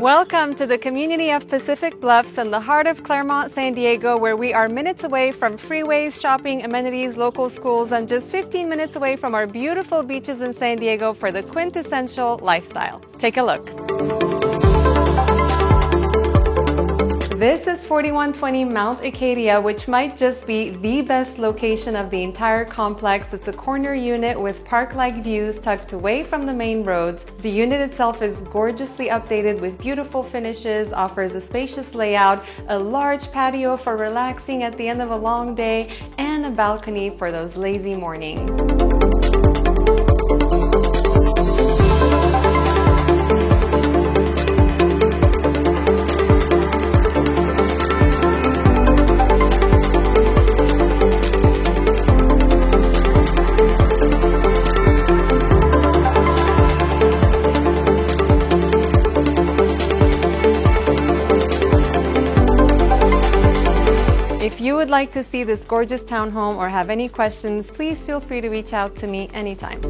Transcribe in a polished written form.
Welcome to the community of Pacific Bluffs in the heart of Claremont, San Diego, where we are minutes away from freeways, shopping, amenities, local schools, and just 15 minutes away from our beautiful beaches in San Diego for the quintessential lifestyle. Take a look. This is 4120 Mount Acadia, which might just be the best location of the entire complex. It's a corner unit with park-like views tucked away from the main roads. The unit itself is gorgeously updated with beautiful finishes, offers a spacious layout, a large patio for relaxing at the end of a long day, and a balcony for those lazy mornings. If you would like to see this gorgeous townhome or have any questions, please feel free to reach out to me anytime.